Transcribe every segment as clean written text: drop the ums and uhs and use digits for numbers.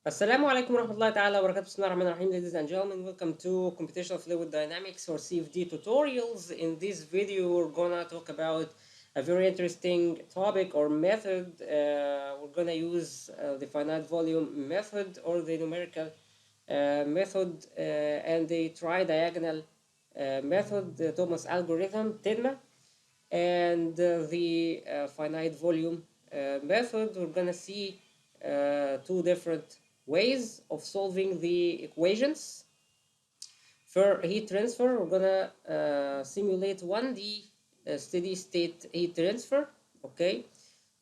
Assalamu alaikum warahmatullahi ta'ala wa barakatuh. Bismillahirrahmanirrahim. Ladies and gentlemen, welcome to Computational Fluid Dynamics or CFD tutorials. In this video, we're gonna talk about a very interesting topic or method. We're gonna use the finite volume method or the numerical method and the tridiagonal method, the Thomas algorithm, TDMA, and the finite volume method. We're gonna see two different ways of solving the equations. For heat transfer, we're gonna simulate 1D steady state heat transfer, okay?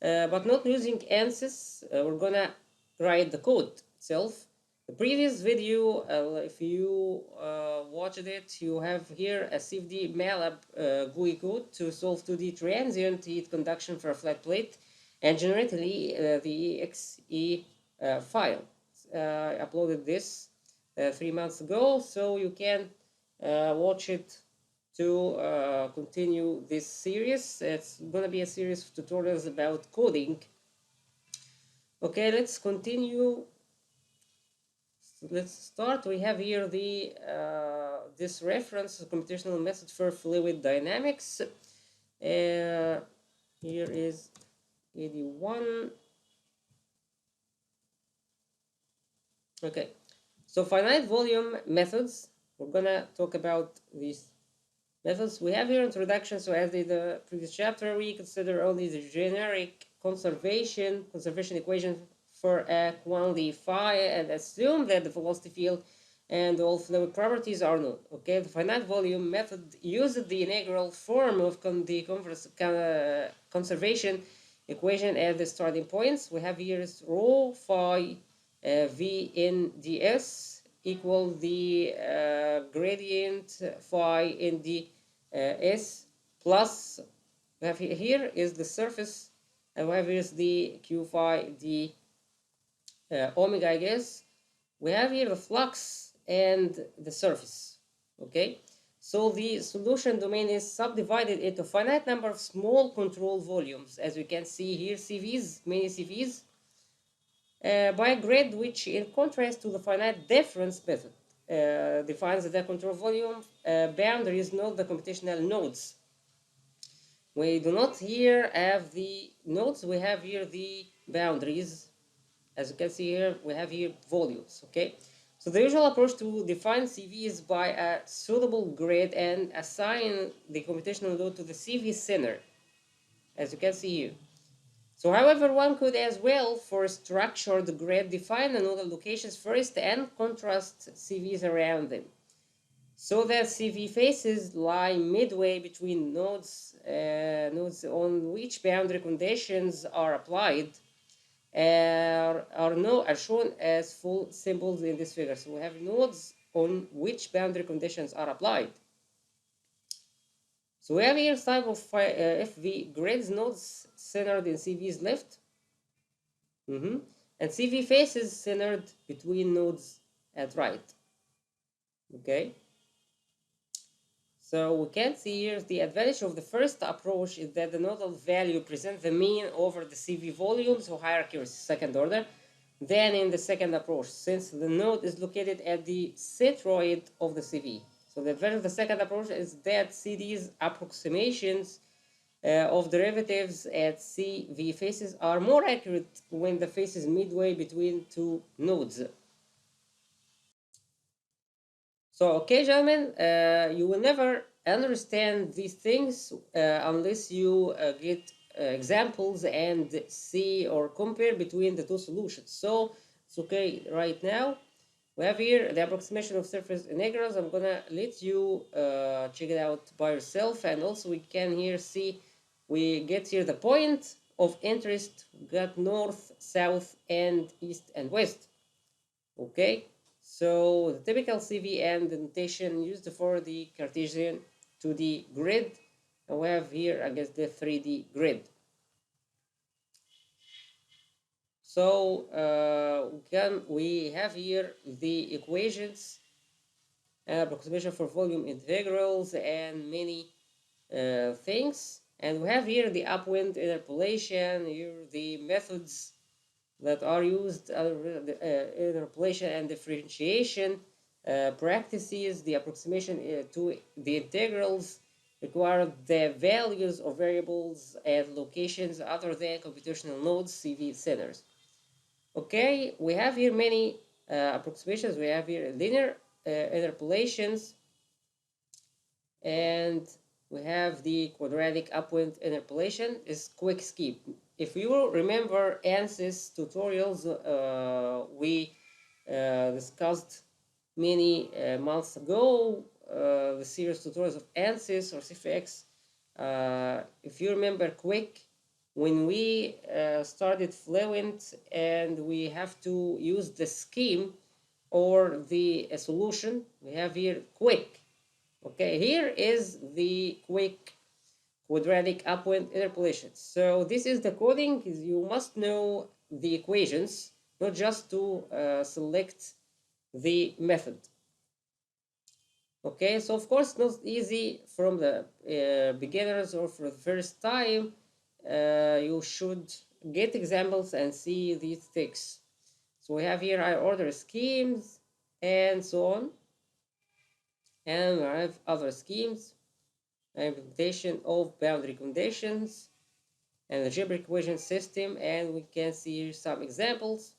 But not using ANSYS, we're gonna write the code itself. The previous video, if you watched it, you have here a CFD MATLAB GUI code to solve 2D transient heat conduction for a flat plate and generate the exe file. I uploaded this 3 months ago, so you can watch it to continue this series. It's gonna be a series of tutorials about coding. Okay, let's continue. Let's start. We have here the this reference computational method for fluid dynamics. Here is 81. Okay, so finite volume methods. We're gonna talk about these methods. We have here introduction. So as in the previous chapter, we consider only the generic conservation equation for a quantity phi and assume that the velocity field and all fluid properties are known. Okay, the finite volume method uses the integral form of the conservation equation as the starting points. We have here is rho phi v in ds equal the gradient phi in the s plus we have here is the surface and we have here is the q phi d omega, I guess. We have here the flux and the surface. Okay, so the solution domain is subdivided into a finite number of small control volumes, as we can see here, CVs, many CVs, by a grid which, in contrast to the finite difference method, defines the control volume boundaries, not the computational nodes. We do not here have the nodes, we have here the boundaries. As you can see here, we have here volumes, okay? So the usual approach to define CV is by a suitable grid and assign the computational load to the CV center, as you can see here. So however, one could as well, for a structured grid, define the nodal locations first and contrast CVs around them, so that CV faces lie midway between nodes, nodes on which boundary conditions are applied are shown as full symbols in this figure. So we have nodes on which boundary conditions are applied. So we have here type of if the grids nodes centered in CV's left, and CV faces centered between nodes at right. Okay. So we can see here the advantage of the first approach is that the nodal value presents the mean over the CV volume, so higher accuracy, second order, than in the second approach, since the node is located at the centroid of the CV. So the advantage of the second approach is that CD's approximations of derivatives at CV faces are more accurate when the face is midway between two nodes. So, okay, gentlemen, you will never understand these things unless you get examples and see or compare between the two solutions. So, it's okay right now. We have here the approximation of surface integrals. I'm gonna let you check it out by yourself, and also we can here see we get here the point of interest. We got north, south, and east and west. Okay. So the typical CV and the notation used for the Cartesian 2D grid, and we have here, I guess, the 3D grid. So we have here the equations, approximation for volume integrals, and many things. And we have here the upwind interpolation, here the methods that are used interpolation and differentiation practices. The approximation to the integrals require the values of variables at locations other than computational nodes, CV centers. Okay, we have here many approximations. We have here linear interpolations, and we have the quadratic upwind interpolation is quick skip. If you remember ANSYS tutorials, we discussed many months ago, the series tutorials of ANSYS or CFX. If you remember quick, when we started Fluent and we have to use the scheme or the solution, we have here quick. Okay, here is the quick quadratic upwind interpolation. So this is the coding. You must know the equations, not just to select the method. Okay, so of course not easy from the beginners or for the first time. You should get examples and see these things. So we have here I order schemes and so on, and I have other schemes, implementation of boundary conditions and algebraic equation system, and we can see some examples.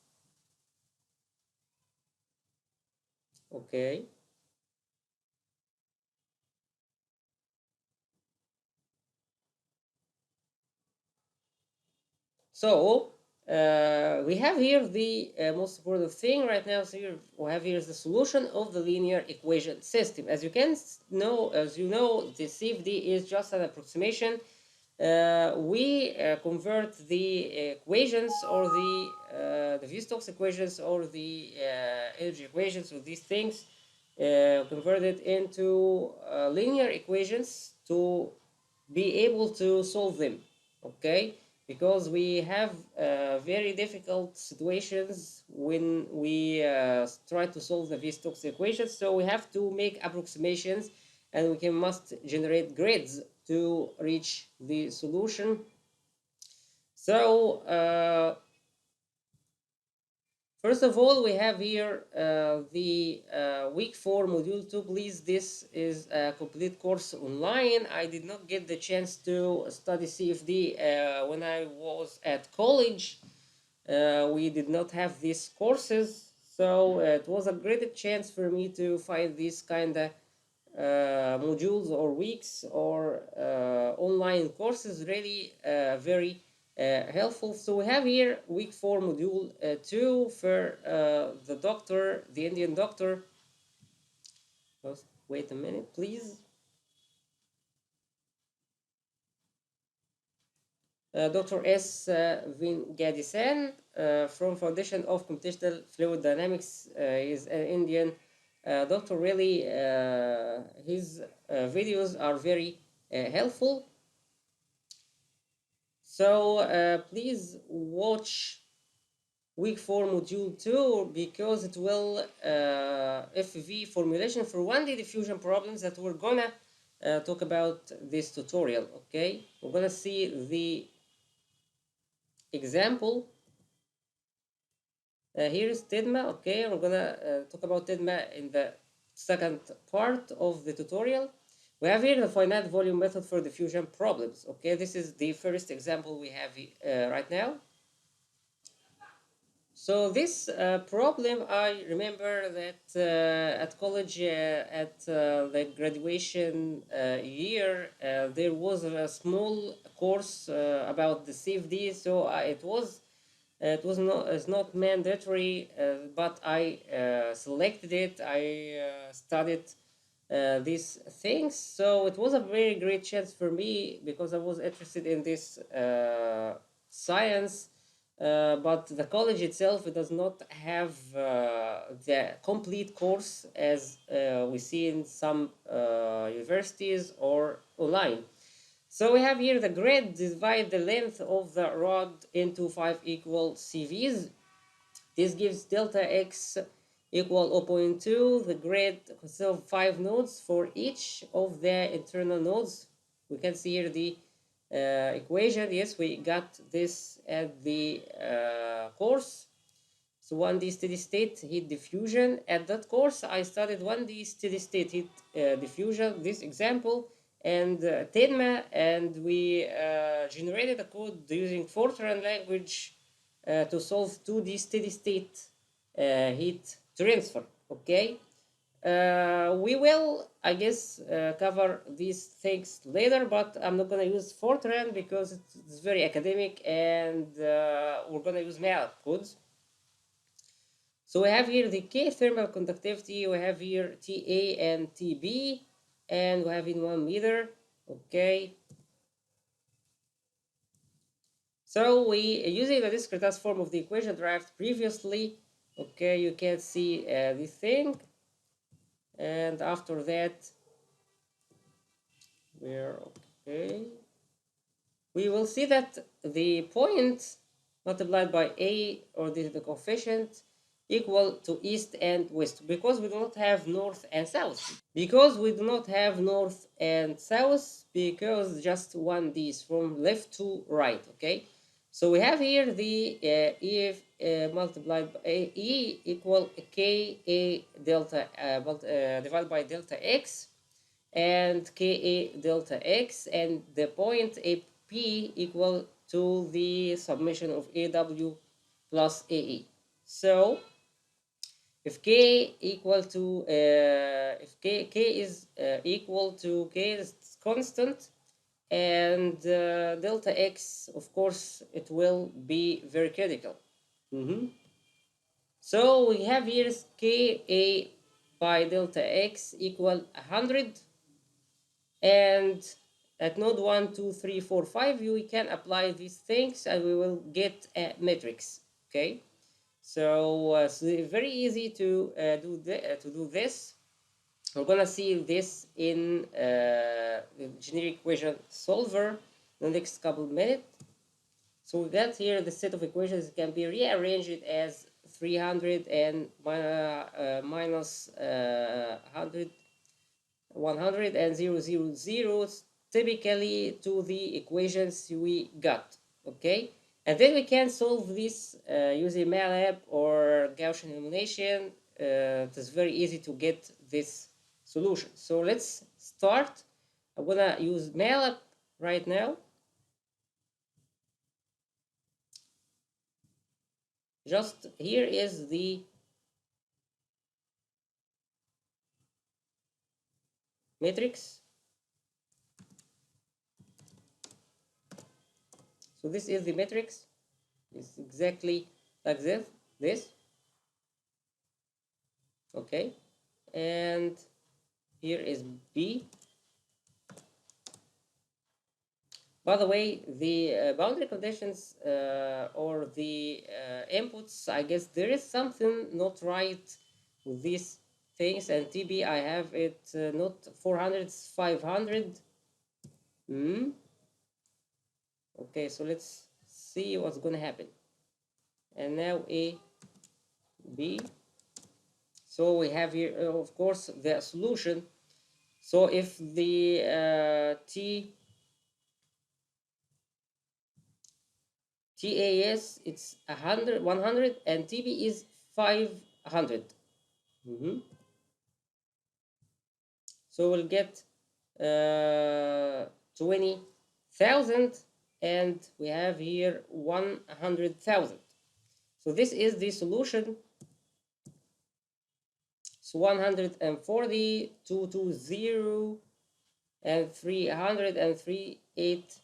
Okay. So we have here the most important thing right now. So here we have here is the solution of the linear equation system. As you know, the CFD is just an approximation. We convert the equations or the V-Stokes equations or the energy equations or these things converted into linear equations to be able to solve them. Okay, because we have very difficult situations when we try to solve the V-Stokes equations. So we have to make approximations, and we must generate grids to reach the solution. So first of all, we have here the week 4 module 2. Please, this is a complete course online. I did not get the chance to study CFD when I was at college. We did not have these courses, so it was a great chance for me to find these kind of modules or weeks or online courses, really very helpful. So we have here week 4 module 2 for the Indian doctor. Just wait a minute, please. Dr. S. Vingadisan from Foundation of Computational Fluid Dynamics is an Indian doctor. Really, his videos are very helpful. So please watch week 4 module 2 because it will FV formulation for 1D diffusion problems that we're gonna talk about this tutorial. Okay, we're gonna see the example. Here is TDMA. Okay, we're gonna talk about TDMA in the second part of the tutorial. We have here the finite volume method for diffusion problems. Okay, this is the first example we have right now. So this problem, I remember that at college, at the graduation year, there was a small course about the CFD. So it's not mandatory, but I selected it. I studied these things. So it was a very great chance for me because I was interested in this science. But the college itself, it does not have the complete course as we see in some universities or online. So we have here the grid divide the length of the rod into 5 equal CVs. This gives delta x equal 0.2. The grid consists of 5 nodes for each of the internal nodes. We can see here the equation. Yes, we got this at the course. So 1D steady state heat diffusion. At that course, I studied 1D steady state heat diffusion, this example, and TDMA, and we generated a code using Fortran language to solve 2D steady state heat transfer. Okay. We will, I guess, cover these things later, but I'm not going to use Fortran because it's very academic, and we're going to use MATLAB codes. So we have here the K thermal conductivity, we have here TA and TB, and we have in 1 meter. Okay. So we using the discretized form of the equation derived previously. Okay, you can see this thing, and after that we're okay. We will see that the point multiplied by A, or the coefficient, equal to east and west, because we do not have north and south. Because just 1D is from left to right, okay? So we have here the EF multiplied by E equal KA delta divided by delta X, and Ka delta X, and the point AP equal to the summation of AW plus AE. So if K equal to if K is equal to K is constant, and delta X, of course, it will be very critical. So we have here Ka by delta X equal 100, and at node 1, 2, 3, 4, 5, we can apply these things and we will get a matrix. Okay, so it's very easy to do this. We're gonna see this in the generic equation solver in the next couple of minutes. So we got here the set of equations can be rearranged as 300 and minus 100 100 and 000, typically to the equations we got. Okay, and then we can solve this using MATLAB or Gaussian elimination. It is very easy to get this solution. So let's start. I'm gonna use MATLAB right now. Just here is the matrix. So this is the matrix. It's exactly like this. Okay, and here is B. By the way, the boundary conditions or the inputs, I guess there is something not right with these things, and TB, I have it not 400, it's 500. Okay, so let's see what's going to happen. And now A, B. So we have here, of course, the solution. So if the TAS it's 100, and TB is 500. So we'll get 20,000, and we have here 100,000. So this is the solution. So 140, 220, and 300, and 380,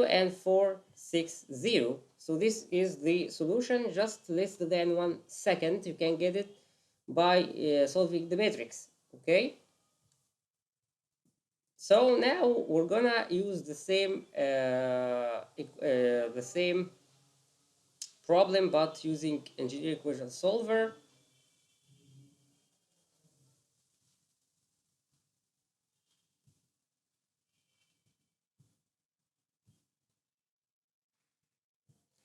and 460. So this is the solution, just less than 1 second. You can get it by solving the matrix. Okay. So now we're gonna use the same problem, but using engineering equation solver.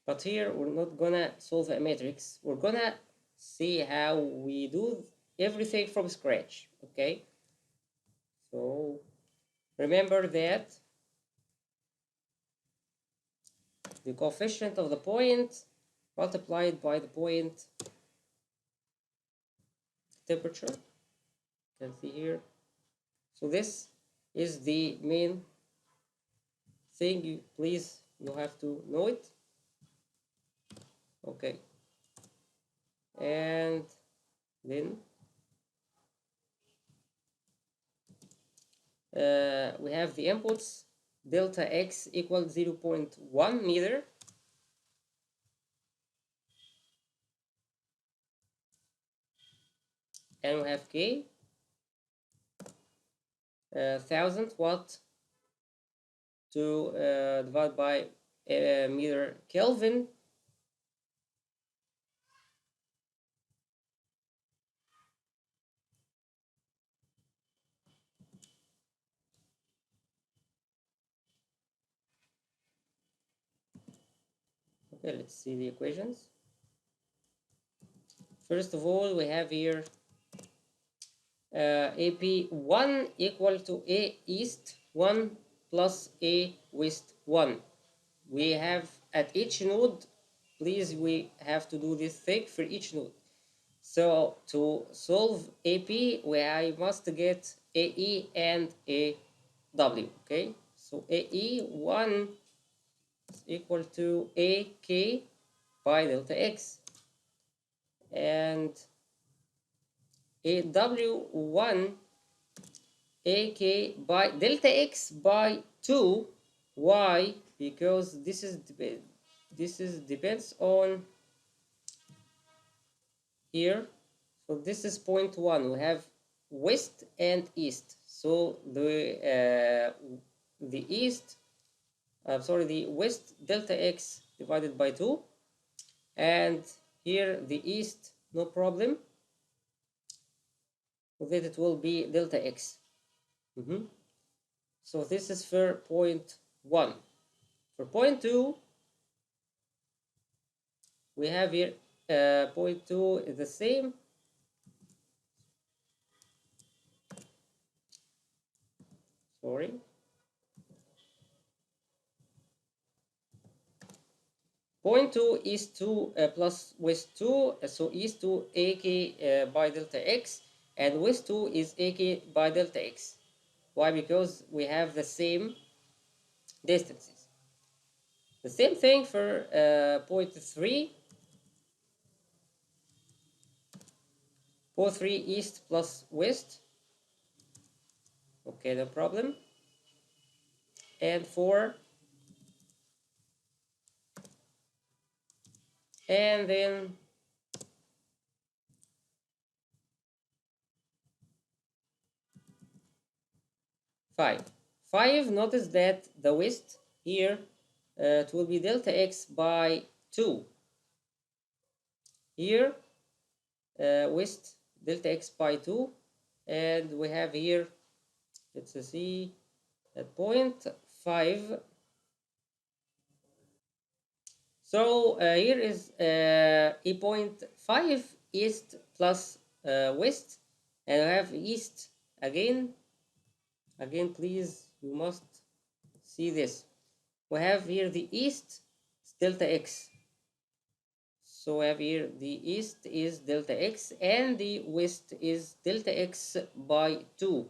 But here we're not gonna solve a matrix. We're gonna see how we do everything from scratch. Okay. So remember that the coefficient of the point multiplied by the point temperature. You can see here. So this is the main thing. Please, you have to know it. Okay. And then we have the inputs. Delta x equals 0.1 meter. And we have K, 1000 watt to divide by meter Kelvin. Okay, let's see the equations. First of all, we have here AP1 equal to A east 1 plus A west 1. We have at each node, please, we have to do this thing for each node. So to solve AP, I must get AE and AW, okay? So AE1 is equal to AK by delta X, and AW1 AK by delta X by 2. Why? Because this is depends on here. So this is point 1. We have west and east. So the east, the west delta X divided by 2, and here the east, no problem, that it will be delta X. So this is for point 1. For point 2, we have here point 2 is the same. Sorry. Point 2 is 2 plus west 2, so east 2 AK by delta X, and west 2 is AK by delta X. Why? Because we have the same distances. The same thing for point 3. Point 3 east plus west. Okay, no problem. And 4. And then 5. 5, notice that the west here, it will be delta X by 2. Here, west delta X by 2. And we have here, let's see, at point 5. So here is a point 5 east plus west, and I have east again. Again, please, you must see this. We have here the east delta X. So we have here the east is delta X and the west is delta X by 2.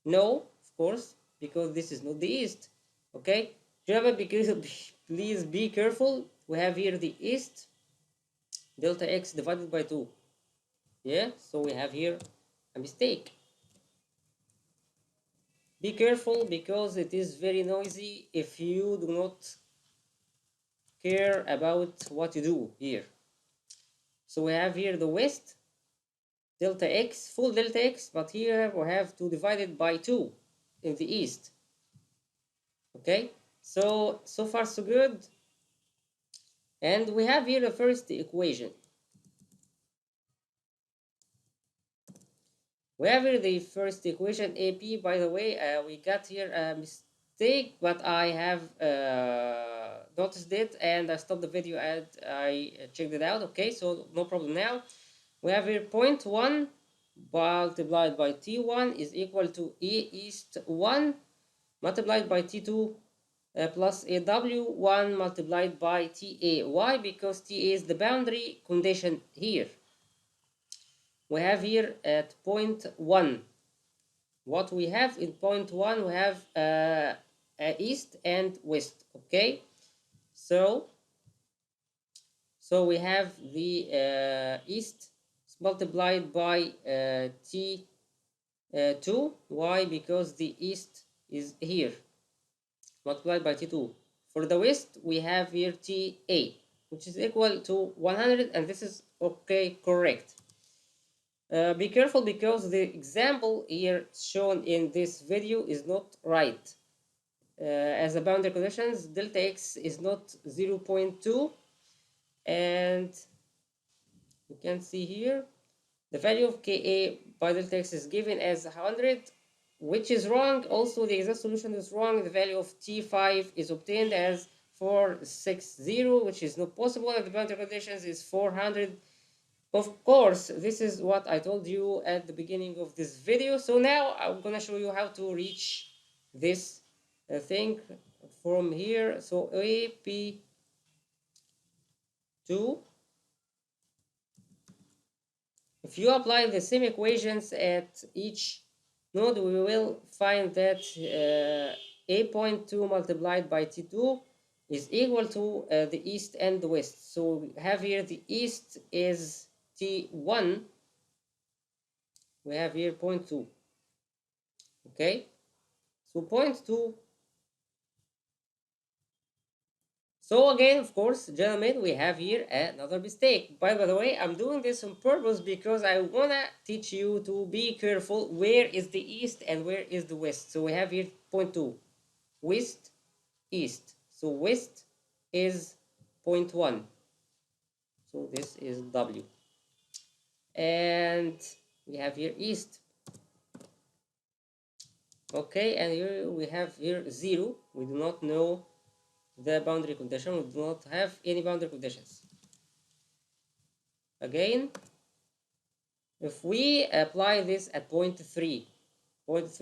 No, of course, because this is not the east. Okay, remember, because please be careful. We have here the east delta X divided by 2. Yeah, so we have here a mistake. Be careful, because it is very noisy if you do not care about what you do here. So we have here the west delta X, full delta X, but here we have to divide it by 2 in the east. Okay, so far so good. And we have here the first equation. We have here the first equation, AP. By the way, we got here a mistake, but I have noticed it, and I stopped the video and I checked it out. Okay, so no problem now. We have here point 1 multiplied by T1 is equal to E east 1 multiplied by T2 plus a W1 multiplied by TA. Why? Because TA is the boundary condition here. We have here at point 1. What we have in point 1, we have east and west. Okay, so we have the east multiplied by T2. Why? Because the east is here, multiplied by T2. For the west, we have here TA, which is equal to 100, and this is okay, correct. Be careful because the example here shown in this video is not right. As the boundary conditions, delta x is not 0.2, and you can see here the value of Ka by delta x is given as 100, which is wrong. Also, the exact solution is wrong. The value of T5 is obtained as 460, which is not possible, and the boundary conditions is 400. Of course, this is what I told you at the beginning of this video. So now I'm gonna show you how to reach this thing from here. So AP2, if you apply the same equations at each node, we will find that A.2 multiplied by T2 is equal to the east and the west. So we have here the east is T1, we have here 0.2. Okay, so 0.2. So again, of course, gentlemen, we have here another mistake. By the way, I'm doing this on purpose because I wanna teach you to be careful. Where is the east and where is the west? So we have here 0.2, west, east. So west is 0.1. So this is W. And we have here east. Okay, and here we have here 0. We do not know the boundary condition. We do not have any boundary conditions. Again, if we apply this at point 3, west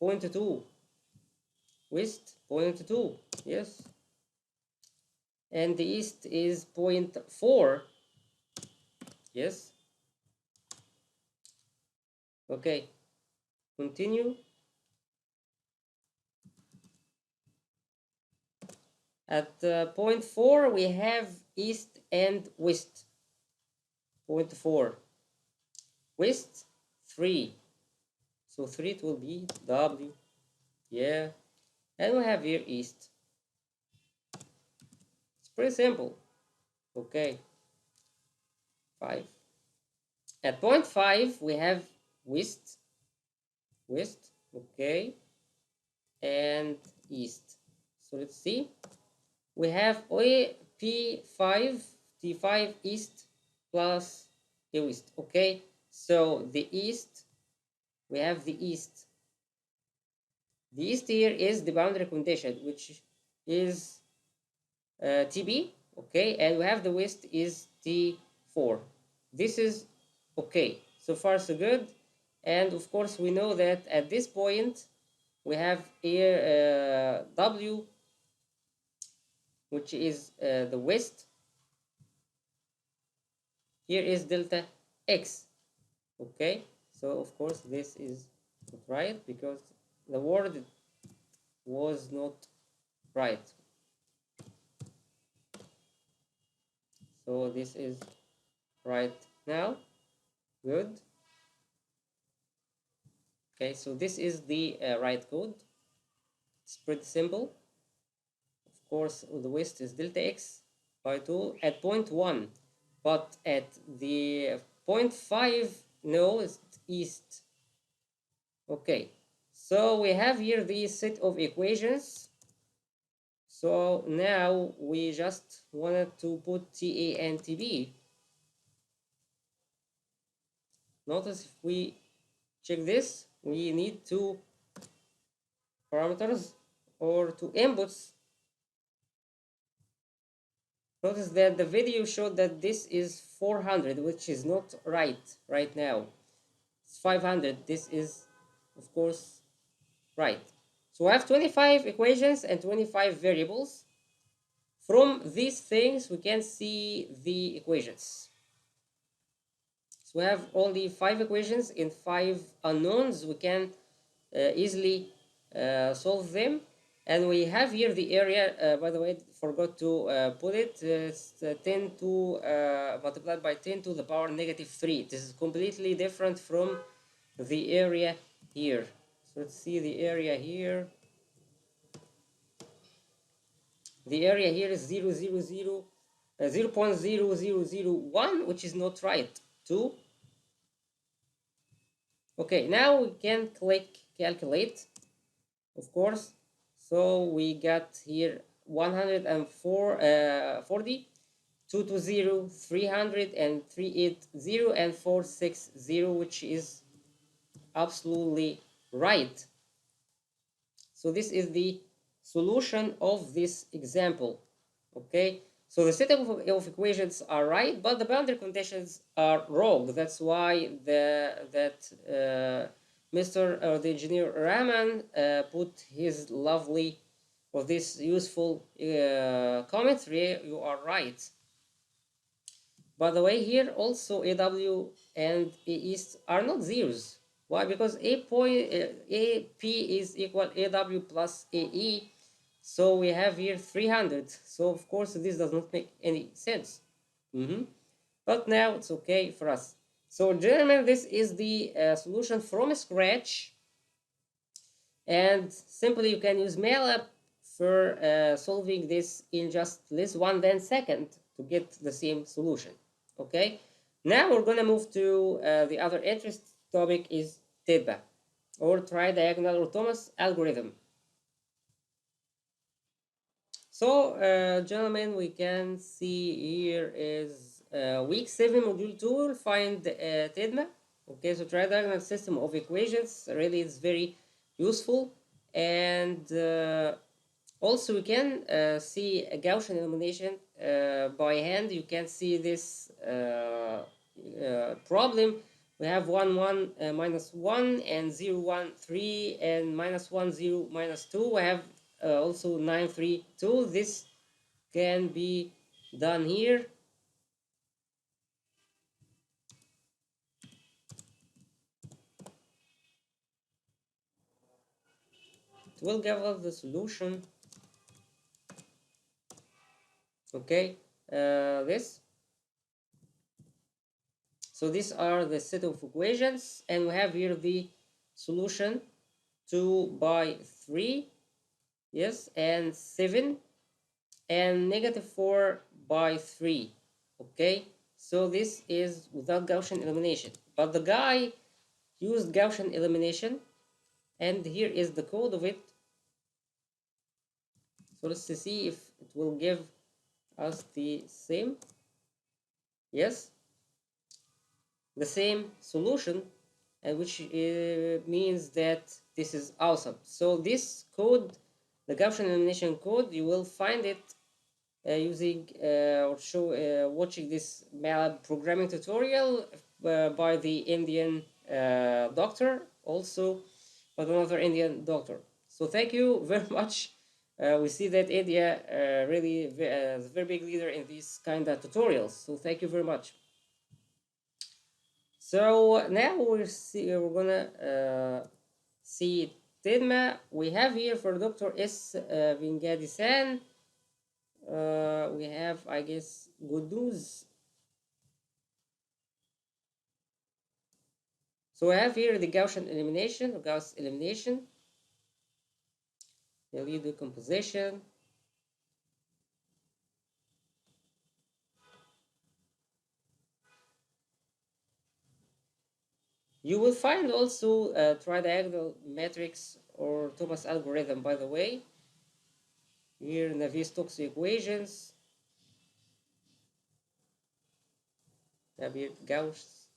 0.2, west 0.2, yes, and the east is 0.4, yes. Okay, continue. At point 4, we have east and west. 0.4, west 3, so 3 it will be W, yeah, and we have here east. It's pretty simple. Okay, 5. At point 5, we have west, okay, and east. So let's see. We have P5, T5 east plus A west. Okay, so the east, we have the east. The east here is the boundary condition, which is TB. Okay, and we have the west is T4. This is okay. So far, so good. And of course, we know that at this point, we have here W, which is the west. Here is delta X. Okay, so of course, this is not right because the word was not right. So this is right now. Good. Okay, so this is the right code. It's pretty simple. Of course, the west is delta x by 2 at point 1, but at the point 5, no, it's east. Okay, so we have here the set of equations. So now we just wanted to put TA and TB. Notice if we check this, we need 2 parameters or 2 inputs. Notice that the video showed that this is 400, which is not right now. It's 500. This is, of course, right. So I have 25 equations and 25 variables. From these things, we can see the equations. So we have only 5 equations in 5 unknowns. We can easily solve them. And we have here the area, by the way, forgot to put it, it's 10 to multiplied by 10 to the power negative 3. This is completely different from the area here. So let's see the area here. The area here is 0.0001, which is not right. 2. Okay, now we can click calculate, of course. So we got here 140, 220, 300, and 380, and 460, which is absolutely right. So this is the solution of this example. Okay, so the set of equations are right, but the boundary conditions are wrong. That's why Mr. The engineer Rahman put his lovely or this useful commentary. You are right. By the way, here also AW and AES are not zeros. Why? Because AP is equal AW plus AE. So we have here 300. So of course this does not make any sense. But now it's okay for us. So gentlemen, this is the solution from scratch. And simply you can use MATLAB for solving this in just less than 1 second to get the same solution. Okay, now we're going to move to the other interest topic is TDMA or Tridiagonal or Thomas algorithm. So gentlemen, we can see here is week 7 module 2. We'll find TDMA. Okay, so tridiagonal system of equations really is very useful, and also we can see a Gaussian elimination by hand. You can see this problem. We have 1 1 minus 1 and 0 1 3 and minus 1 0 minus 2. We have also 9 3 2. This can be done here. It will give us the solution. Okay, this. So these are the set of equations, and we have here the solution 2 by 3, yes, and 7, and negative 4 by 3. Okay, so this is without Gaussian elimination, but the guy used Gaussian elimination, and here is the code of it. So let's see if it will give us the same, yes, the same solution, which means that this is awesome. So this code, the Gaussian elimination code, you will find it using or watching this MATLAB programming tutorial by the Indian doctor, also by another Indian doctor. So thank you very much. We see that India really is a very big leader in these kind of tutorials. So thank you very much. So now we're gonna see TDMA. We have here for Dr. S. Vingadisan. We have, I guess, good news. So we have here the Gaussian elimination, or Gauss elimination, the lead decomposition. You will find also a tridiagonal matrix or Thomas algorithm, by the way, here in the Navier-Stokes equations. Have here Gauss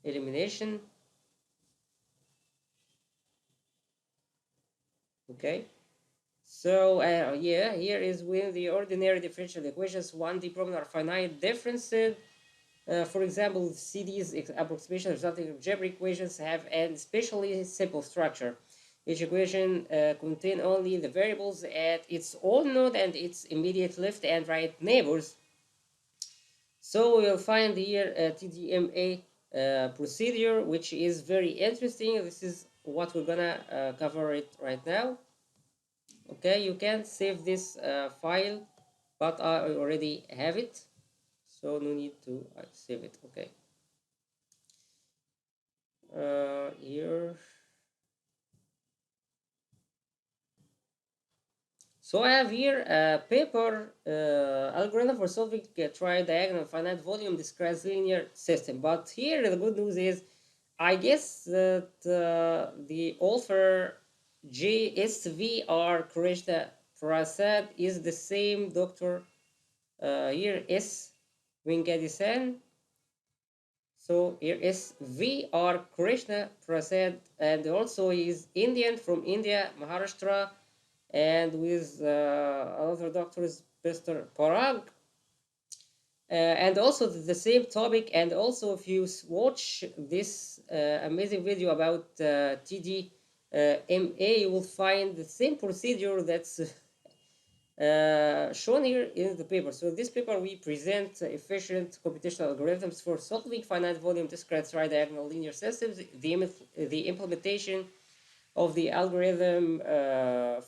elimination. Okay, so yeah, here is when the ordinary differential equations 1D problem are finite differences. For example, CD's approximation resulting algebraic equations have an especially simple structure. Each equation contain only the variables at its own node and its immediate left and right neighbors. So we'll find here a TDMA procedure, which is very interesting. This is what we're gonna cover it right now. Okay, you can save this file, but I already have it, so no need to save it. Okay. Here. So I have here a paper algorithm for solving a tridiagonal finite volume discrete linear system. But here the good news is, I guess that the author JSVR Krishna Prasad is the same doctor here S Venkateswaran. So here is VR Krishna Prasad, and also he is Indian from India, Maharashtra, and with other doctors, Mr. Parag. And also the same topic, and also if you watch this amazing video about TDMA, you will find the same procedure that's shown here in the paper. So in this paper we present efficient computational algorithms for solving finite volume discrete tridiagonal linear systems, the implementation of the algorithm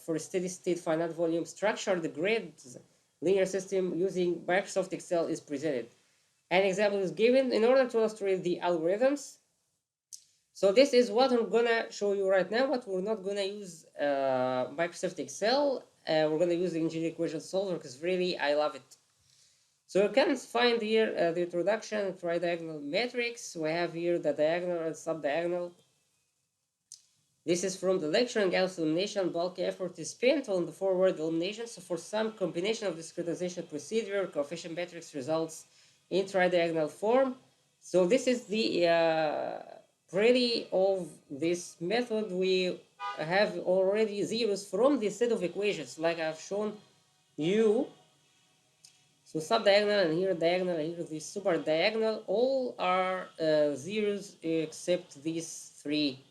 for steady state finite volume structured grid linear system using Microsoft Excel is presented. An example is given in order to illustrate the algorithms. So this is what I'm gonna show you right now, but we're not gonna use Microsoft Excel. We're gonna use the engineering equation solver because really I love it. So you can find here the introduction, tridiagonal matrix. We have here the diagonal and subdiagonal. This is from the lecture on Gauss elimination. Bulk effort is spent on the forward elimination. So for some combination of discretization procedure, coefficient matrix results in tridiagonal form. So this is the pretty of this method. We have already zeros from the set of equations, like I've shown you. So subdiagonal and here diagonal and here the super diagonal, all are zeros except these three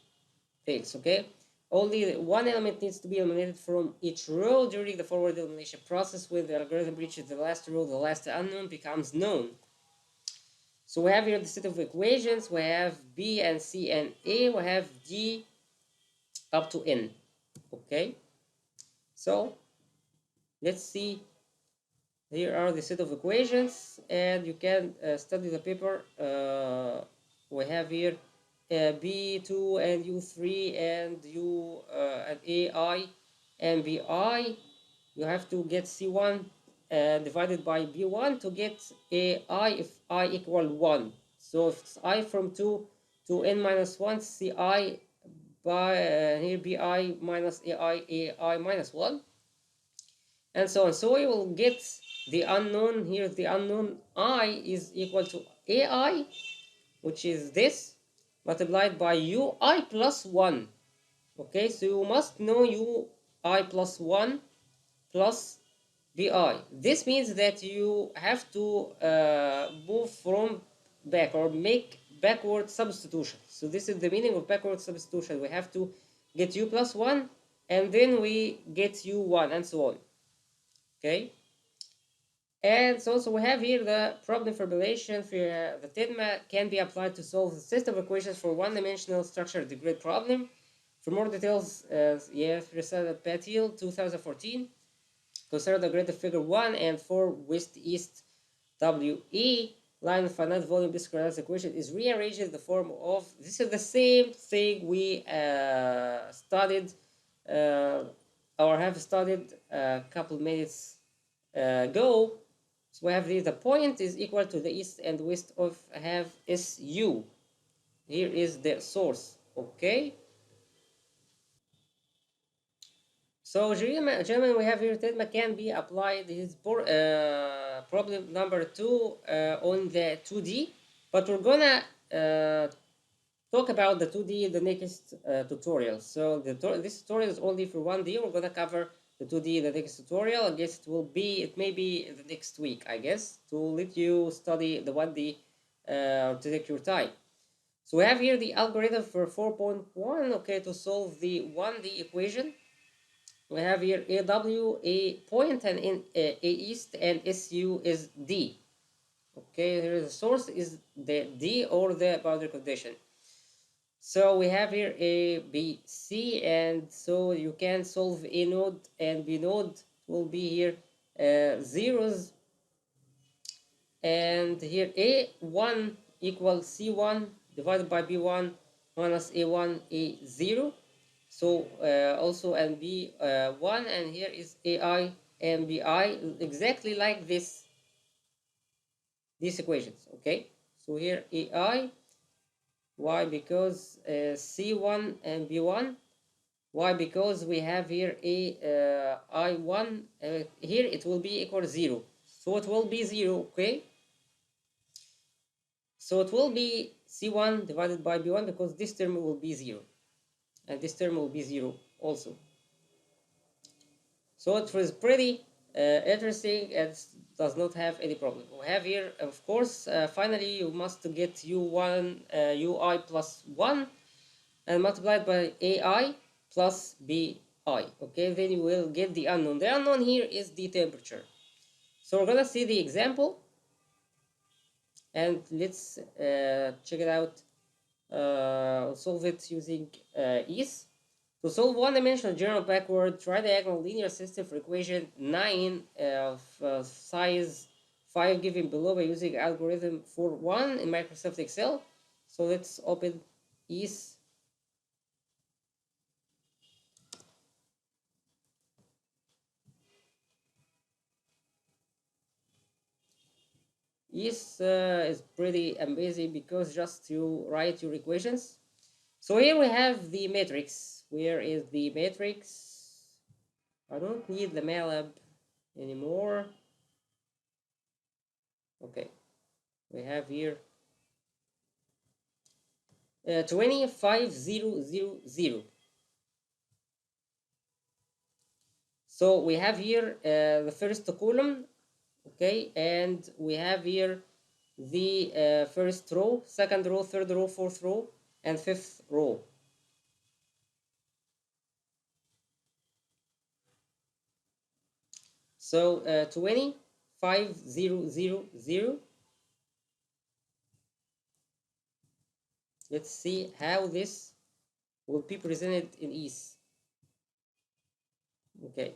things. Okay, only one element needs to be eliminated from each row during the forward elimination process. When the algorithm reaches the last row, the last unknown becomes known. So we have here the set of equations. We have B and C and A. We have D up to N. Okay, so let's see. Here are the set of equations, and you can study the paper. We have here B2 and U3 and U and AI and BI. You have to get C1 divided by B1 to get AI if I equal 1. So if it's I from 2 to N minus 1, CI by here BI minus AI minus 1, and so on. So we will get the unknown. Here the unknown I is equal to AI, which is this, multiplied by UI plus 1. Okay, so you must know UI plus 1 plus BI. This means that you have to move from back or make backward substitution. So this is the meaning of backward substitution. We have to get U plus 1 and then we get U1 and so on. Okay. And so we have here the problem formulation for the TDMA can be applied to solve the system of equations for one-dimensional structured grid problem. For more details, Resada Patil, 2014. Consider the grid of figure 1 and 4 west-east WE line of finite volume discretized equation is rearranged in the form of, this is the same thing we studied or have studied a couple minutes ago. So we have the point is equal to the east and west of have SU. Here is the source. Okay. So gentlemen, we have here TDMA can be applied. This is problem number 2 on the 2D, but we're gonna talk about the 2D in the next tutorial. So this tutorial is only for 1D. We're gonna cover the 2D in the next tutorial. I guess it may be the next week, I guess, to let you study the 1D to take your time. So we have here the algorithm for 4.1, okay, to solve the 1D equation. We have here AW, a point, and in A east, and SU is D. Okay, here the source is the D or the boundary condition. So we have here A, B, C, and so you can solve A node and B node will be here zeros, and here A1 equals C1 divided by B1 minus A1 A0. So also and B1, and here is AI and BI, exactly like this, these equations. Okay, so here AI, why? Because C1 and B1. Why? Because we have here a I1, here it will be equal to 0. So it will be 0, okay? So it will be C1 divided by B1 because this term will be 0. And this term will be 0 also. So it was pretty interesting and does not have any problem. We have here, of course, finally you must get U1, UI plus 1 and multiplied by AI plus BI. Okay, then you will get the unknown. The unknown here is the temperature. So we're gonna see the example and let's check it out. Solve it using EES. To solve one-dimensional general backward tridiagonal linear system for equation 9 of size 5 given below by using algorithm for 1 in Microsoft Excel. So let's open EES. EES is pretty amazing because just you write your equations. So here we have the matrix. Where is the matrix? I don't need the MATLAB anymore. Okay, we have here 25000. So we have here the first column, okay, and we have here the first row, second row, third row, fourth row, and fifth row. So 25000. Let's see how this will be presented in EES. Okay.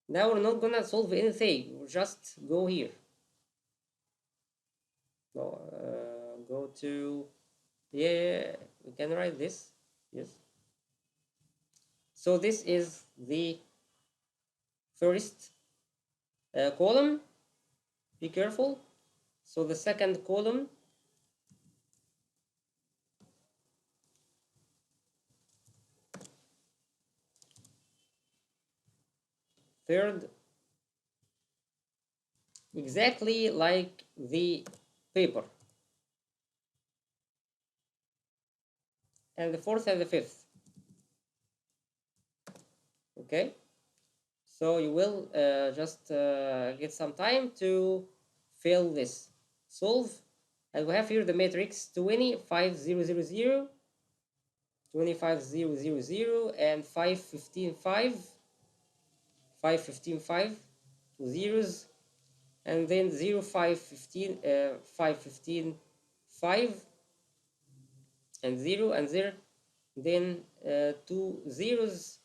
Now we're not gonna solve anything. We'll just go here. Go to, yeah, we can write this. Yes. So this is the first column. Be careful. So the second column, third, exactly like the paper, and the fourth and the fifth. Okay. So you will just get some time to fill this, solve, and we have here the matrix 25000, 25000, and 5155, 5155, two zeros, and then 0515, 515, 5, and 0, and there, then two zeros,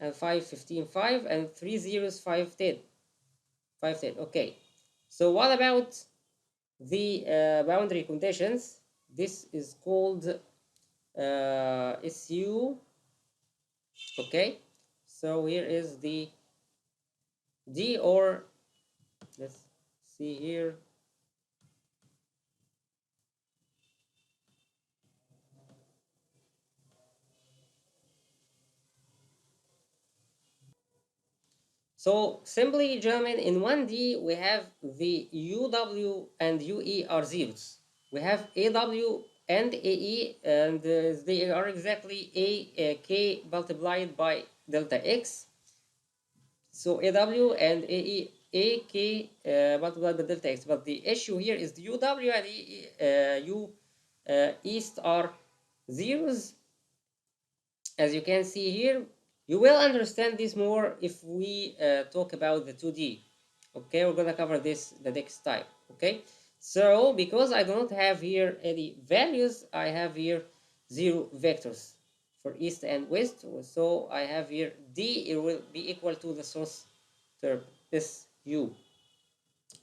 and 515, 5, and three zeros, 510. 510. Okay. So what about the boundary conditions? This is called SU. Okay. So here is the D, or let's see here. So simply, gentlemen, in 1D, we have the UW and UE are zeros. We have AW and AE, and they are exactly K multiplied by delta X. So AW and AE, AK multiplied by delta X. But the issue here is the UW and east are zeros, as you can see here. You will understand this more if we talk about the 2D. Okay, we're gonna cover this the next time. Okay, so because I don't have here any values, I have here 0 vectors for east and west. So I have here d, it will be equal to the source term SU.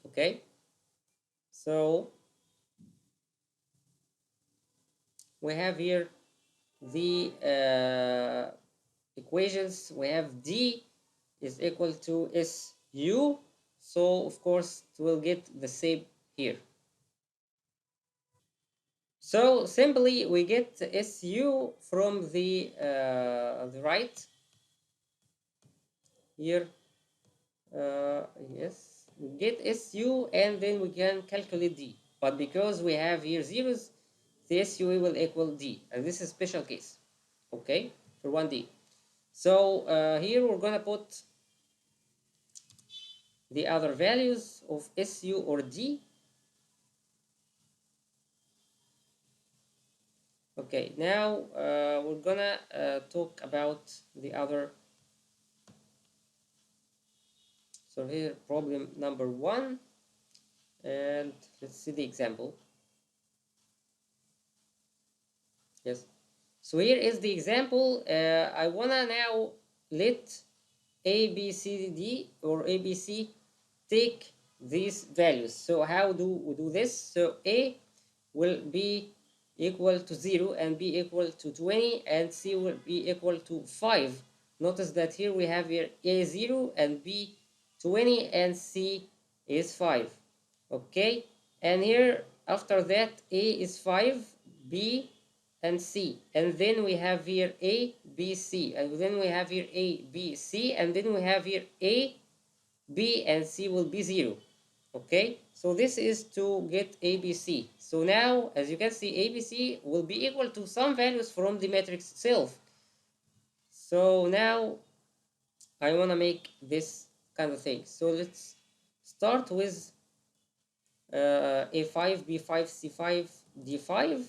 Okay, so we have here the equations. We have d is equal to SU, so of course it will get the same here. So simply we get SU from the right here. Yes, we get SU and then we can calculate D. But because we have here zeros, the SU will equal D, and this is special case. Okay, for 1D. So here we're gonna put the other values of SU or D. Okay, now we're gonna talk about the other. So here problem number 1, and let's see the example. Yes, so here is the example. I wanna now let A, B, C, D or A, B, C take these values. So how do we do this? So A will be equal to 0 and B equal to 20 and C will be equal to 5. Notice that here we have here A 0 and B 20 and C is 5. Okay, and here after that A is 5, B and C, and then we have here A, B, C, and then we have here A, B, C, and then we have here A, B, and C will be 0. Okay, so this is to get ABC. So now, as you can see, ABC will be equal to some values from the matrix itself. So now I want to make this kind of thing. So let's start with A5, B5, C5, D5.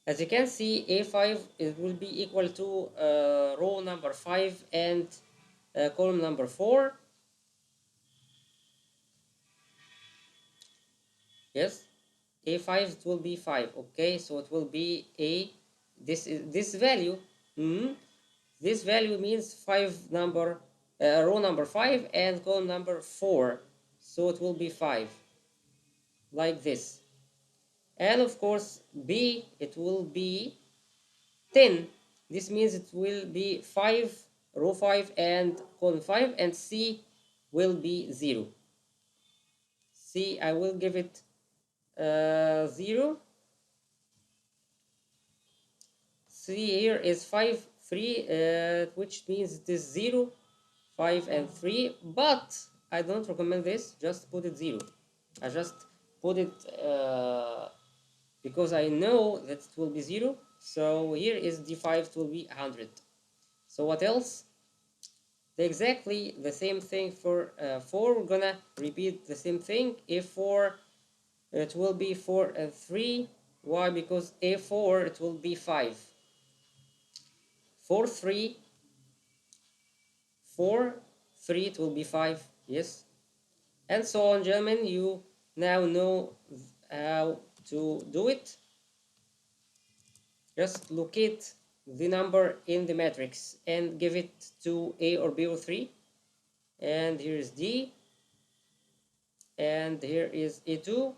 As you can see, A5 it will be equal to row number 5 and column number 4. Yes, A5 it will be 5. Okay, so it will be this value. This value means row number 5 and column number 4. So it will be 5 like this. And of course B it will be 10. This means it will be 5, row 5 and column 5, and C will be 0. C, I will give it 0. C here is 5, 3, which means it is 0, 5, and 3. But I don't recommend this. Just put it 0. I just put it because I know that it will be 0. So here is D5, it will be 100. So what else? Exactly the same thing for 4. We're gonna repeat the same thing. A4 it will be 4 and 3. Why? Because A4 it will be 5. 4, 3, 4, 3 it will be 5. Yes, and so on, gentlemen. You now know how to do it. Just locate the number in the matrix and give it to A or B or 3. And here is D. And here is A2.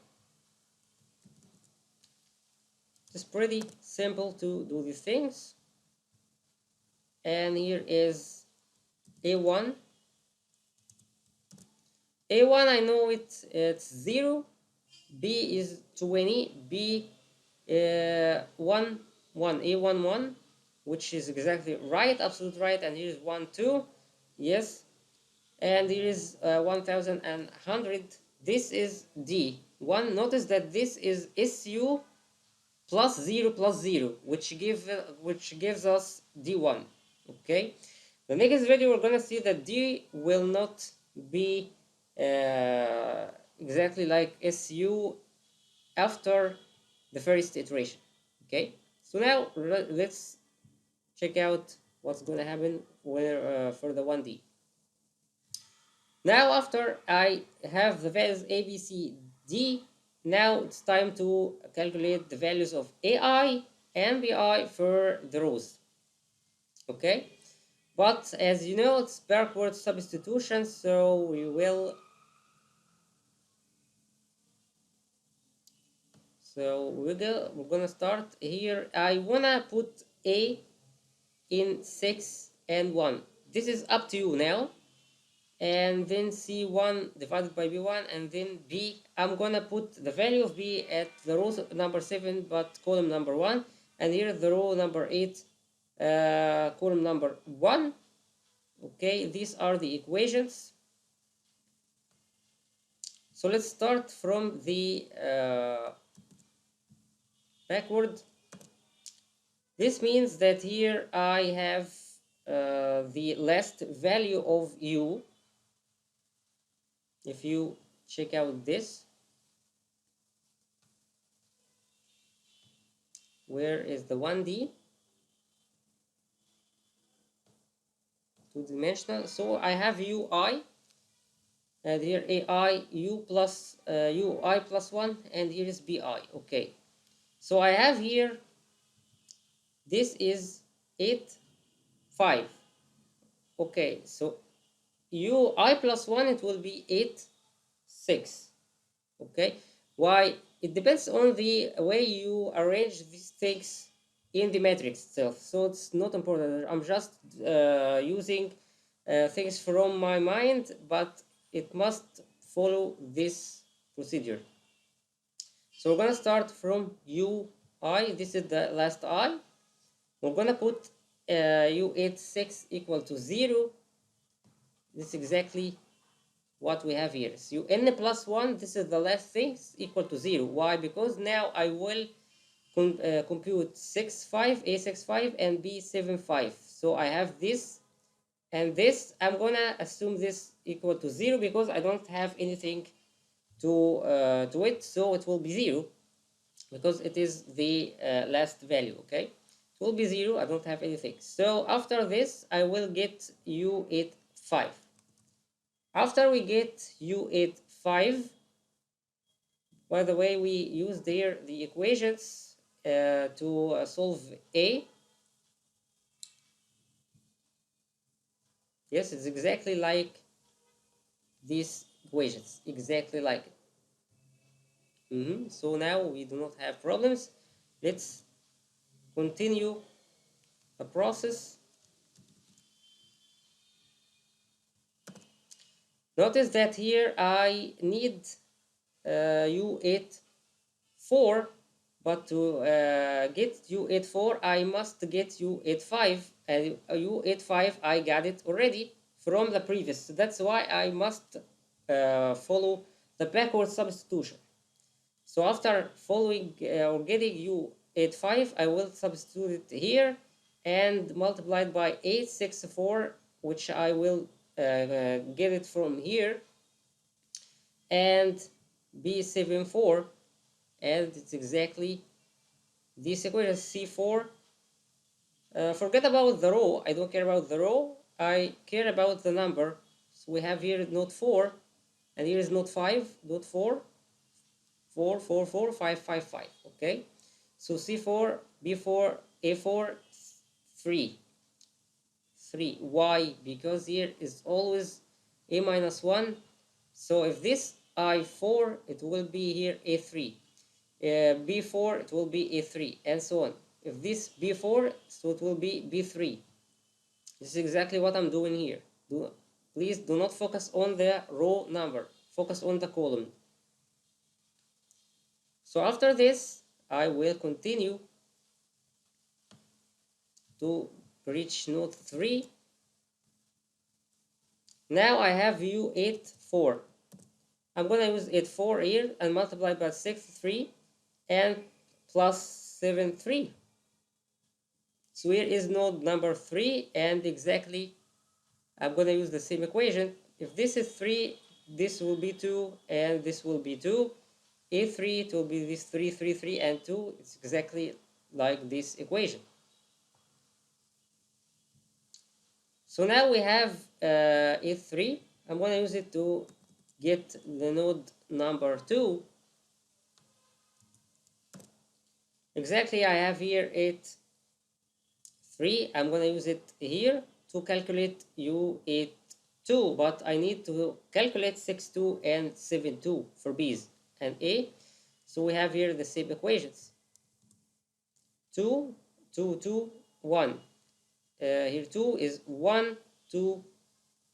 It's pretty simple to do these things. And here is A1. A1, I know it's 0. B is 20. B 1, 1. A1, 1, which is exactly right, absolute right. And here is 1, 2. Yes. And here is 1100. This is D1. Notice that this is SU plus 0 plus 0, which gives us D1. Okay, the next video we're gonna see that D will not be exactly like SU after the first iteration. Okay, so now let's check out what's going to happen for the 1D. Now after I have the values A, B, C, D, now it's time to calculate the values of AI and BI for the rows. Okay, but as you know, it's backward substitution, so we're gonna start here. I wanna put A in 6 and 1. This is up to you now. And then C1 divided by B1, and then B. I'm gonna put the value of B at the row number 7 but column number 1, and here the row number 8 column number 1. Okay, these are the equations. So let's start from the backward. This means that here I have the last value of U. If you check out this, where is the 1D? Two-dimensional. So I have UI, and here AI U plus UI plus 1, and here is BI. Okay, so I have here, this is 8, 5. Okay, so UI plus 1, it will be 8, 6. Okay, why? It depends on the way you arrange these things in the matrix itself, so it's not important. I'm just using things from my mind, but it must follow this procedure. So we're gonna start from UI. This is the last I. We're gonna put U86 equal to 0. This is exactly what we have here. So n plus 1, this is the last thing, equal to 0. Why? Because now I will compute 6, 5, A6, 5, and B7, 5. So I have this and this. I'm gonna assume this equal to 0 because I don't have anything to it, so it will be 0 because it is the last value. Okay, it will be 0. I don't have anything. So after this, I will get U85. After we get U85, by the way, we use there the equations to solve A. Yes, it's exactly like these equations, exactly like it. So now we do not have problems. Let's continue the process. Notice that here I need U84, but to get U84 I must get U85, and U85 I got it already from the previous, so that's why I must follow the backward substitution. So after following or getting U85, I will substitute it here and multiply it by 864, which I will get it from here, and B74, and it's exactly this equation C4. Forget about the row. I don't care about the row. I care about the number. So we have here node 4, and here is node 5, node 4, 4, 4, 4, 5, 5, 5. Okay, so C4, B4, A4, 3. 3. Why? Because here is always A minus 1. So if this I4, it will be here A3. B4, it will be A3, and so on. If this B4, so it will be B3. This is exactly what I'm doing here. Please do not focus on the row number. Focus on the column. So after this, I will continue to reach node 3. Now I have U84. I'm going to use 84 here and multiply by 6, 3, and plus 7, 3. So here is node number 3, and exactly I'm going to use the same equation. If this is 3, this will be 2, and this will be 2. A3, it will be this 3, 3, 3, and 2. It's exactly like this equation. So now we have A3. I'm going to use it to get the node number 2. Exactly, I have here 8, 3. I'm going to use it here to calculate U8, 2, but I need to calculate 6, 2 and 7, 2 for B's and A. So we have here the same equations. 2, 2, 2, 1. Here 2 is 1, 2,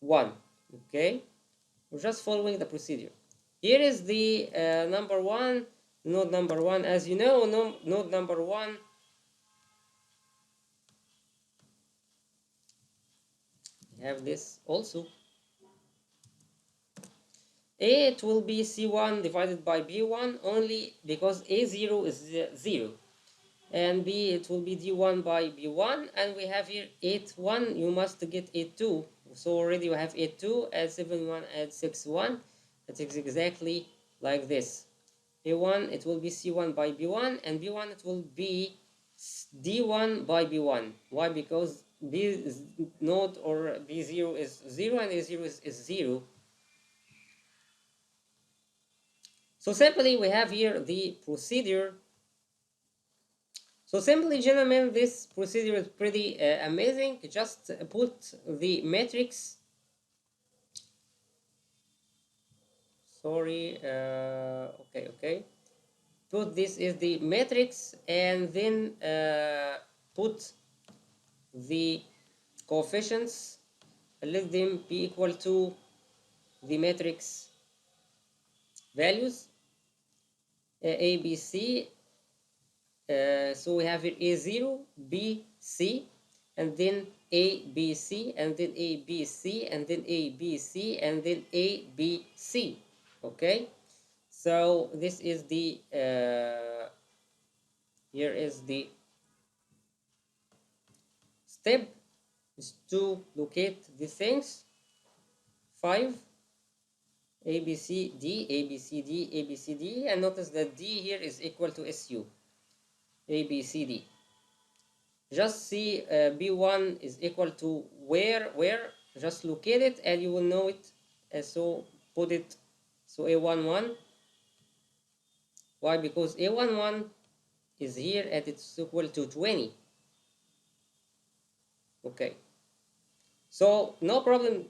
1. Okay, we're just following the procedure. Here is the number 1, node number 1. As you know, node number 1 have this also. A, it will be C1 divided by B1 only because A0 is 0. And B, it will be D1 by B1. And we have here 8, 1. You must get 8, 2. So already we have 8, 2, add 7, 1, add 6, 1. That is exactly like this. A1, it will be C1 by B1. And B1, it will be D1 by B1. Why? Because B node or B0 is 0 and A0 is 0. So simply we have here the procedure. So simply, gentlemen, this procedure is pretty amazing. Just put the matrix. Sorry. Okay. Put this is the matrix and then put the coefficients. Let them be equal to the matrix values. A, B, C. So we have here A0, B, C, and then A, B, C, and then A, B, C, and then A, B, C, and then A, B, C. Okay, so this is the, here is the step is to locate these things. 5, A, B, C, D, A, B, C, D, A, B, C, D, and notice that D here is equal to SU, A, B, C, D. Just see B1 is equal to where, just locate it and you will know it. So put it, so A11. Why? Because A11 is here and it's equal to 20. Okay, so no problem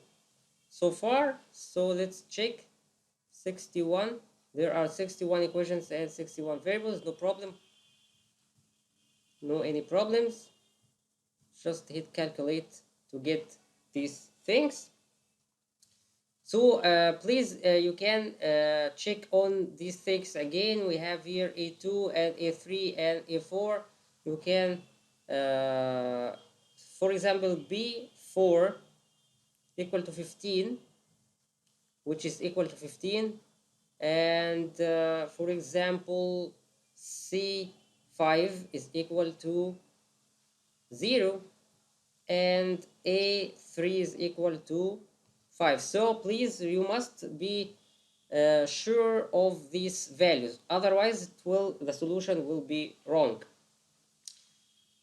so far. So let's check 61. There are 61 equations and 61 variables. No problem, no any problems. Just hit calculate to get these things. So please, you can check on these things again. We have here A2 and A3 and A4. You can, for example, B4 equal to 15, which is equal to 15. And for example, C5 is equal to 0. And A3 is equal to 5. So please, you must be sure of these values. Otherwise, the solution will be wrong.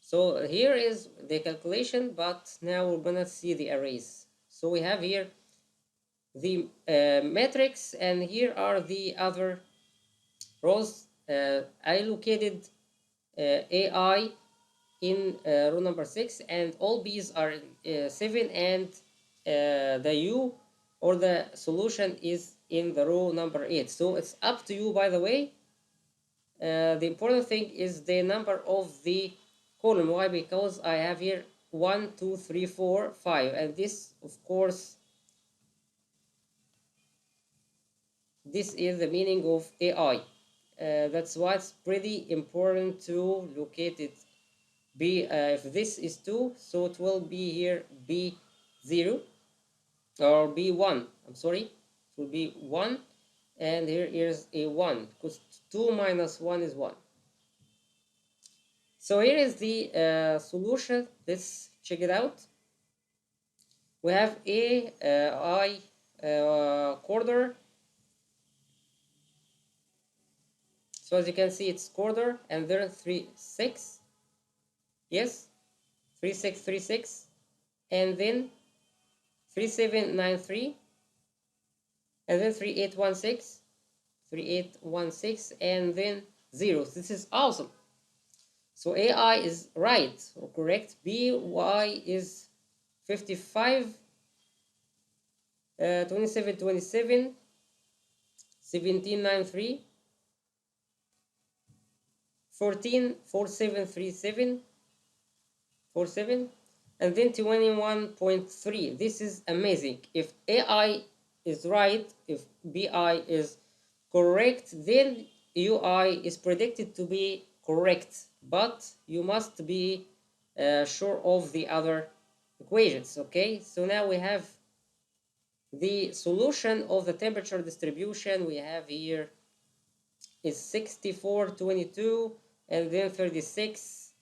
So here is the calculation, but now we're gonna see the arrays. So we have here the matrix, and here are the other rows. I located AI in row number 6, and all B's are 7, and the U or the solution is in the row number 8. So it's up to you, by the way. The important thing is the number of the column. Why? Because I have here 1, 2, 3, 4, 5, and this, of course, this is the meaning of AI. That's why it's pretty important to locate it. If this is 2, so it will be here B0 or B1. I'm sorry, it will be 1, and here is a 1 because 2 minus 1 is 1. So here is the solution. Let's check it out. We have a I quarter So as you can see, it's quarter and then 3 6, yes, 3 6 3 6, and then 3 7 9 3, and then 3 8 1 6, 3 8 1 6, and then zeros. This is awesome. So AI is right or correct. BY is 55, 27 27, 17 9 3, 14 4 7 3 7, 4 7, and then 21.3. This is amazing. If AI is right, if BI is correct, then UI is predicted to be correct, but you must be sure of the other equations. Okay, so now we have the solution of the temperature distribution. We have here is 6422 and then 36,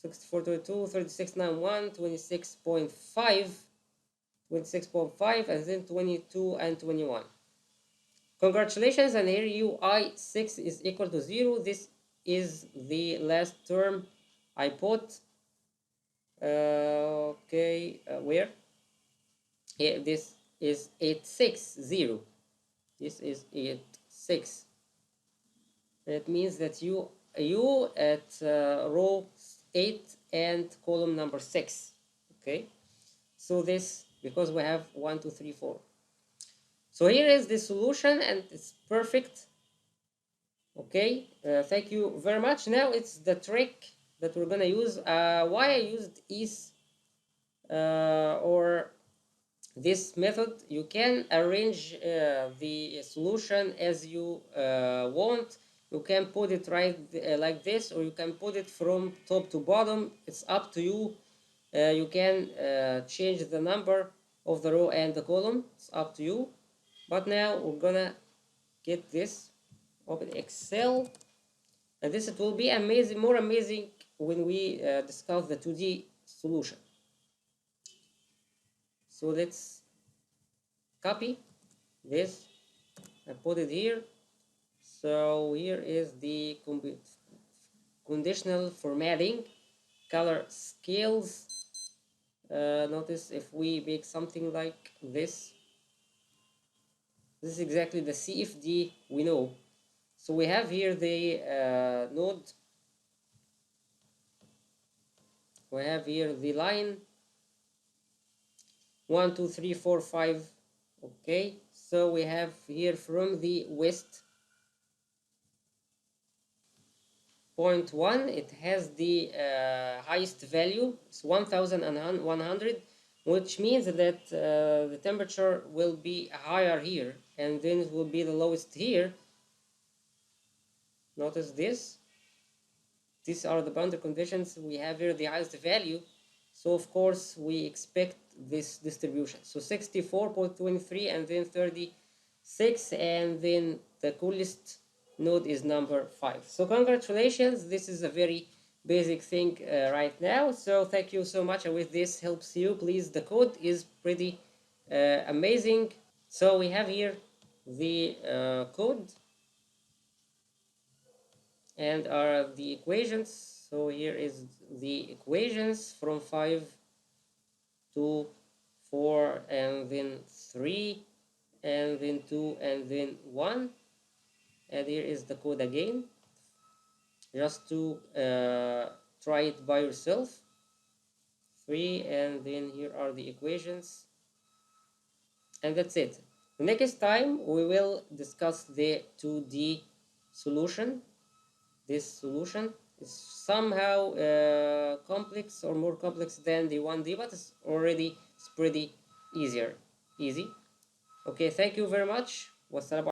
6422, 3691, 26.5, 26.5, and then 22 and 21. Congratulations, and here UI6 is equal to 0. This is the last term I put. Okay, where? Here, this is 860. This is 86. It means that you at row 8 and column number 6. Okay, so this, because we have 1 2 3 4. So here is the solution, and it's perfect. Okay, thank you very much. Now it's the trick that we're gonna use. Why I used is or this method, you can arrange the solution as you want. You can put it right like this, or you can put it from top to bottom. It's up to you. You can change the number of the row and the column. It's up to you. But now we're gonna get this, open Excel, and this, it will be amazing, more amazing when we discuss the 2D solution. So let's copy this and put it here. So here is the conditional formatting, color scales. Notice if we make something like this, this is exactly the CFD we know. So we have here the node, we have here the line 1 2 3 4 5. Okay, so we have here from the west point 1, it has the highest value, it's 1100, which means that the temperature will be higher here, and then it will be the lowest here. Notice this. These are the boundary conditions. We have here the highest value, so of course we expect this distribution. So 64.23 and then 36, and then the coolest node is number 5. So congratulations, this is a very basic thing right now. So thank you so much, and with this helps you, please, the code is pretty amazing. So we have here the code and are the equations. So here is the equations from 5 to 4 and then 3 and then 2 and then 1, and here is the code again, just to try it by yourself. 3, and then here are the equations, and that's it. Next time we will discuss the 2D solution. This solution is somehow complex, or more complex than the 1D, but it's pretty easy. Okay, thank you very much. Wassalam.